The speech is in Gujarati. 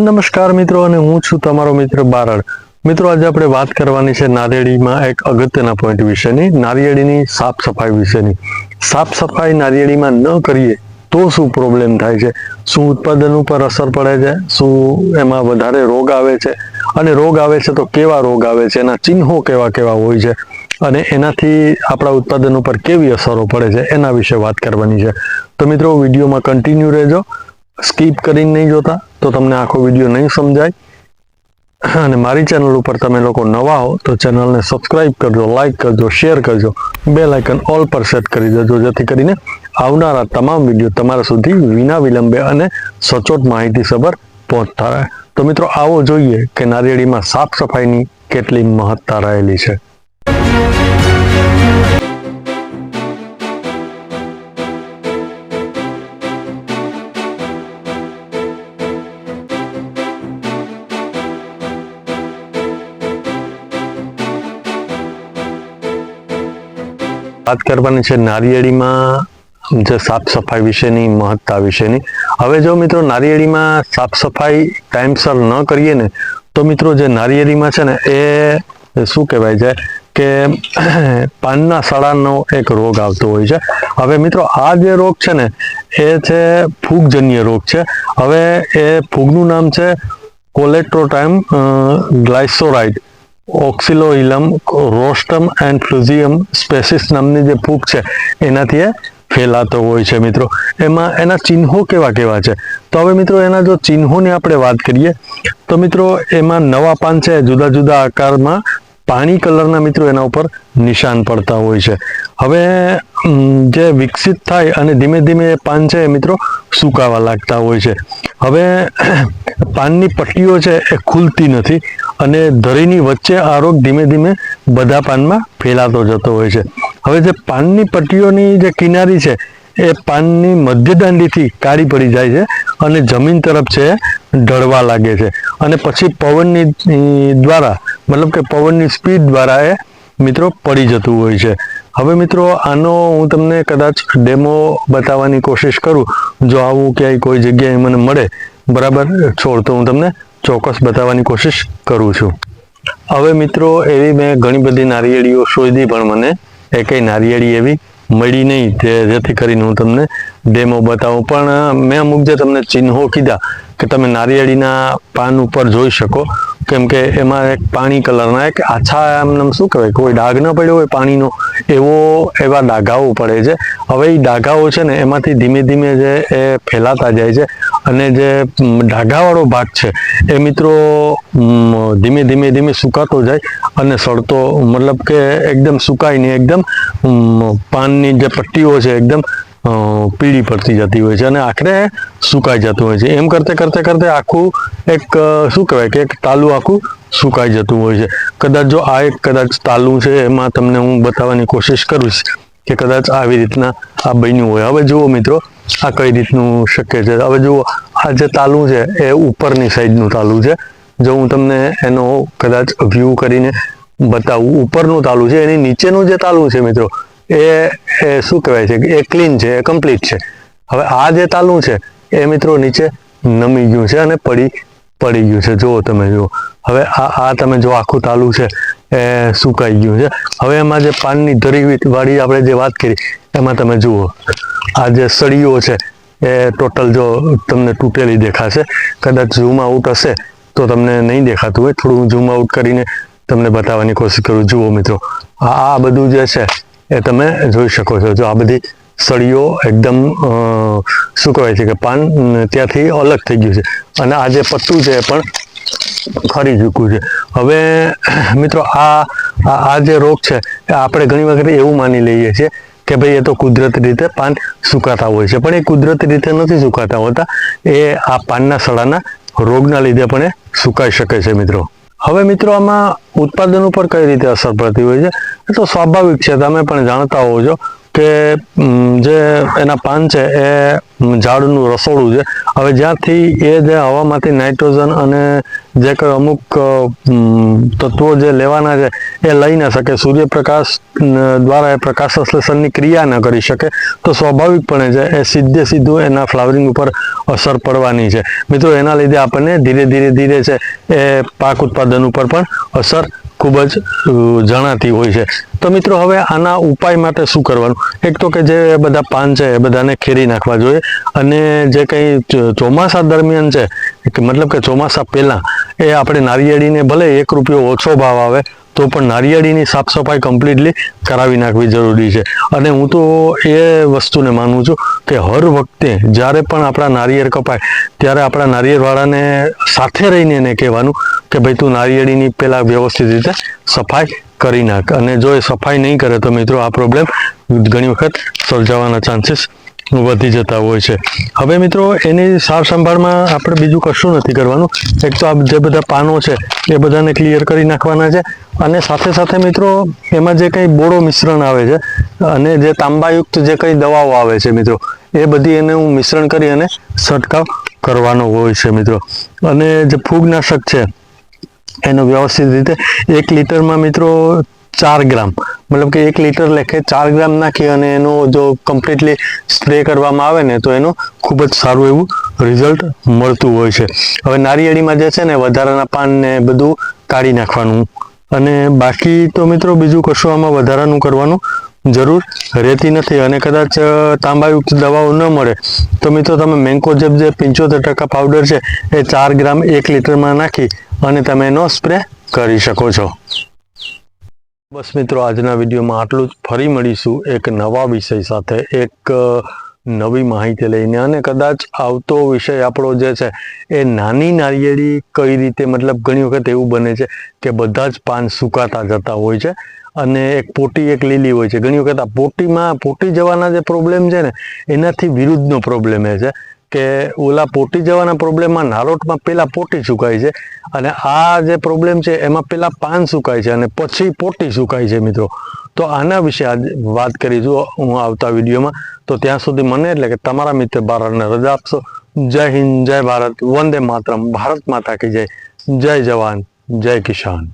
નમસ્કાર મિત્રો, અને હું છું તમારો મિત્ર બારડ. મિત્રો, આજે આપણે વાત કરવાની છે નારિયેળીમાં એક અગત્યના પોઈન્ટ વિશેની, નારિયેળીની સાફ સફાઈ વિશેની. સાફ સફાઈ નારિયેળીમાં ન કરીએ તો શું પ્રોબ્લેમ થાય છે, શું ઉત્પાદન ઉપર અસર પડે છે, શું એમાં વધારે રોગ આવે છે, અને રોગ આવે છે તો કેવા રોગ આવે છે, એના ચિહ્નો કેવા કેવા હોય છે, અને એનાથી આપણા ઉત્પાદન ઉપર કેવી અસરો પડે છે એના વિશે વાત કરવાની છે. તો મિત્રો, વિડીયોમાં કન્ટિન્યુ રહેજો, સ્કીપ કરીને નહીં જોતા તો તમને આખો વિડીયો નહીં સમજાય. અને મારી ચેનલ ઉપર તમે લોકો નવા હો તો ચેનલને સબસ્ક્રાઇબ કરજો, લાઇક કરજો, શેર કરજો, બેલ આઇકન ઓલ પર સેટ કરી દેજો, જેથી કરીને આવનારા તમામ વિડીયો તમારા સુધી વિના વિલંબે અને સચોટ માહિતીસભર પહોંચતા રહે. તો મિત્રો, આવો જોઈએ કે નારિયેળીમાં સાફ સફાઈની કેટલી મહત્તા રહેલી છે. વાત કરવાની છે નારિયેળીમાં જે સાફ સફાઈ વિશેની મહત્તા વિશેની. હવે જો મિત્રો, નારિયેળીમાં સાફ સફાઈ ટાઈમસર ન કરીએ ને તો મિત્રો, જે નારિયેળીમાં છે ને એ શું કહેવાય છે કે પાનના સડાનો એક રોગ આવતો હોય છે. હવે મિત્રો, આ જે રોગ છે ને એ છે ફૂગજન્ય રોગ છે. હવે એ ફૂગનું નામ છે કોલેટ્રોટાઇમ ગ્લાયસોરાઇડ ઓક્સિલોઇલમ રોસ્ટમ એન્ડ ફ્લુઝિયમ સ્પેસિસ નામની જે ફૂગ છે એનાથી એ ફેલાતો હોય છે. મિત્રો, એમાં એના ચિહ્નો કેવા કેવા છે, તો હવે મિત્રો એના જો ચિહ્નોની આપણે વાત કરીએ તો મિત્રો, એમાં નવા પાન છે જુદા જુદા આકારમાં પાણી કલરના મિત્રો એના ઉપર નિશાન પડતા હોય છે. હવે જે વિકસિત થાય અને ધીમે ધીમે એ પાન છે મિત્રો સુકાવા લાગતા હોય છે. હવે પાનની પટ્ટીઓ છે એ ખુલતી નથી અને ધરીની વચ્ચે આ રોગ ધીમે ધીમે બધા પાનમાં ફેલાતો જતો હોય છે. હવે જે પાનની પટ્ટીઓની જે કિનારી છે એ પાનની મધ્યદાંડીથી કાળી પડી જાય છે અને જમીન તરફ છે ઢળવા લાગે છે, અને પછી પવનની દ્વારા, મતલબ કે પવનની સ્પીડ દ્વારા એ મિત્રો પડી જતું હોય છે. હવે મિત્રો, આનો હું તમને કદાચ ડેમો બતાવવાની કોશિશ કરું, જો આવું ક્યાંય કોઈ જગ્યાએ મને મળે બરાબર છોડ, તો હું તમને ચોક્કસ બતાવવાની કોશિશ કરું છું. હવે મિત્રો, એવી મેં ઘણી બધી નારિયેળીઓ શોધી પણ મને એકેય નારિયેળી એવી મળી નહીં જેથી કરીને હું તમને ડેમો બતાવું. પણ મેં અમુક જે તમને ચિહ્નો કીધા કે તમે નારિયેળીના પાન ઉપર જોઈ શકો, કેમ કે એમાં એક પાણી કલરના એક આછા એમ શું કહેવાય, કોઈ ડાઘ ન પડ્યો હોય પાણીનો એવા ડાઘાઓ પડે છે. હવે એ ડાઘાઓ છે ને એમાંથી ધીમે ધીમે જે એ ફેલાતા જાય છે, અને જે ડાઘાવાળો ભાગ છે એ મિત્રો ધીમે ધીમે ધીમે સુકાતો જાય અને સડતો, મતલબ કે એકદમ સુકાય નહીં, એકદમ પાનની જે પટ્ટીઓ છે એકદમ પીળી પડતી જતી હોય છે અને આખરે સુકાઈ જતું હોય છે. એમ કરતે કરતે કરતે આખું એક શું કહેવાય કે એક તાલું આખું સુકાઈ જતું હોય છે. કદાચ જો આ એક કદાચ તાલું છે, એમાં તમને હું બતાવવાની કોશિશ કરીશ કે કદાચ આવી રીતના આ બન્યું હોય. હવે જુઓ મિત્રો, આ કઈ રીતનું શક્ય છે. હવે જુઓ, આ જે તાલું છે એ ઉપરની સાઈડનું તાલું છે. જો હું તમને એનો કદાચ વ્યૂ કરીને બતાવું, ઉપરનું તાલું છે, એની નીચેનું જે તાલું છે મિત્રો એ શું કહેવાય છે કે એ ક્લીન છે, એ કમ્પ્લીટ છે. હવે આ જે તાલું છે એ મિત્રો નીચે નમી ગયું છે અને પડી ગયું છે. જુઓ તમે, જુઓ હવે આ તમે જો આખું તાલું છે એ સુકાઈ ગયું છે. હવે એમાં જે પાનની ધરી વાળી આપણે જે વાત કરી એમાં તમે જુઓ, આ જે સળીઓ છે એ ટોટલ જો તમને તૂટેલી દેખાશે. કદાચ ઝૂમ આઉટ હશે તો તમને નહીં દેખાતું હોય, થોડું ઝૂમ આઉટ કરીને તમને બતાવવાની કોશિશ કરું. જુઓ મિત્રો, આ બધું જે છે એ તમે જોઈ શકો છો. જો આ બધી સળીઓ એકદમ શું કહેવાય છે કે પાન ત્યાંથી અલગ થઈ ગયું છે, અને આ જે પટ્ટું છે એ પણ ખરી ચૂક્યું છે. હવે મિત્રો, આ જે રોગ છે એ આપણે ઘણી વખત એવું માની લઈએ છીએ કે ભાઈ એ તો કુદરતી રીતે પાન સુકાતા હોય છે, પણ એ કુદરતી રીતે નથી સુકાતા હોતા. એ આ પાનના સડાના રોગના લીધે પણ એ સુકાઈ શકે છે મિત્રો. હવે મિત્રો, આમાં ઉત્પાદન ઉપર કઈ રીતે અસર પડતી હોય છે એ તો સ્વાભાવિક છે. તમે પણ જાણતા હોવ છો કે જે એના પાન છે એ ઝાડનું રસોડું છે. હવે જ્યાંથી એ જે હવામાંથી નાઇટ્રોજન અને જે કંઈ અમુક તત્વો જે લેવાના છે એ લઈ ન શકે, સૂર્યપ્રકાશ દ્વારા એ પ્રકાશ સંશ્લેષણની ક્રિયા ન કરી શકે, તો સ્વાભાવિકપણે છે એ સીધું એના ફ્લાવરિંગ ઉપર અસર પડવાની છે મિત્રો. એના લીધે આપણને ધીરે ધીરે છે એ પાક ઉત્પાદન ઉપર પણ અસર ખૂબ જ જણાતી હોય છે. તો મિત્રો હવે આના ઉપાય માટે શું કરવાનું? એક તો કે જે બધા પાન છે એ બધાને ખેરી નાખવા જોઈએ, અને જે કંઈ ચોમાસા દરમિયાન છે કે મતલબ કે ચોમાસા પહેલાં એ આપણે નારિયેળીને ભલે 1 રૂપિયો ઓછો ભાવ આવે તો પણ નારિયેળીની સાફ સફાઈ કમ્પ્લીટલી કરાવી નાખવી જરૂરી છે. અને હું તો એ વસ્તુને માનું છું કે હર વખતે જ્યારે પણ આપણા નારિયેળ કપાય ત્યારે આપણા નારિયેળવાળાને સાથે રહીને એને કહેવાનું કે ભાઈ તું નારિયેળીની પહેલાં વ્યવસ્થિત રીતે સફાઈ કરી નાખ. અને જો એ સફાઈ નહીં કરે તો મિત્રો આ પ્રોબ્લેમ ઘણી વખત સર્જાવાના ચાન્સીસ વધી જતા હોય છે. હવે મિત્રો એની સાર સંભાળમાં આપણે બીજું કશું નથી કરવાનું. એક તો આ જે બધા પાનો છે એ બધાને ક્લિયર કરી નાખવાના છે, અને સાથે સાથે મિત્રો એમાં જે કંઈ બોળો મિશ્રણ આવે છે અને જે તાંબાયુક્ત જે કંઈ દવાઓ આવે છે મિત્રો, એ બધી એને હું મિશ્રણ કરી અને છંટકાવ કરવાનો હોય છે મિત્રો. અને જે ફૂગનાશક છે એનો વ્યવસ્થિત રીતે 1 લીટરમાં મિત્રો 4 ગ્રામ, મતલબ કે 1 લીટર લેખે 4 ગ્રામ નાખી અને એનો જો કમ્પ્લીટલી સ્પ્રે કરવામાં આવે ને તો એનું ખૂબ જ સારું એવું રિઝલ્ટ મળતું હોય છે. હવે નારિયેળીમાં જે છે ને વધારાના પાન ને બધું કાઢી નાખવાનું, અને બાકી તો મિત્રો બીજું કશું આમાં વધારાનું કરવાનું જરૂર રહેતી નથી. અને કદાચ તાંબાયુક્ત દવાઓ ન મળે તો મિત્રો તમે મેન્કોજેબ જે 75% પાવડર છે એ 4 ગ્રામ 1 લીટરમાં નાખી અને તમે એનો સ્પ્રે કરી શકો છો. બસ મિત્રો આજના વિડીયોમાં આટલું જ. ફરી મળીશું એક નવા વિષય સાથે, એક નવી માહિતી લઈને. અને કદાચ આવતો વિષય આપણો જે છે એ નાની નારિયેળી કઈ રીતે, મતલબ ઘણી વખત એવું બને છે કે બધા જ પાન સુકાતા જતા હોય છે અને એક પોટી એક લીલી હોય છે. ઘણી વખત આ પોટી જવાના જે પ્રોબ્લેમ છે ને એનાથી વિરુદ્ધનો પ્રોબ્લેમ એ છે કે ઓલા પોટી જવાના પ્રોબ્લેમમાં નારોટમાં પહેલાં પોટી સુકાય છે, અને આ જે પ્રોબ્લેમ છે એમાં પહેલાં પાન સુકાય છે અને પછી પોટી સુકાય છે મિત્રો. તો આના વિશે આજે વાત કરીશું હું આવતા વિડીયોમાં. તો ત્યાં સુધી મને એટલે કે તમારા મિત્ર ભારતને રજા આપશો. જય હિન્દ, જય ભારત, વંદે માતરમ, ભારત માતા કી જય, જય જવાન, જય કિસાન.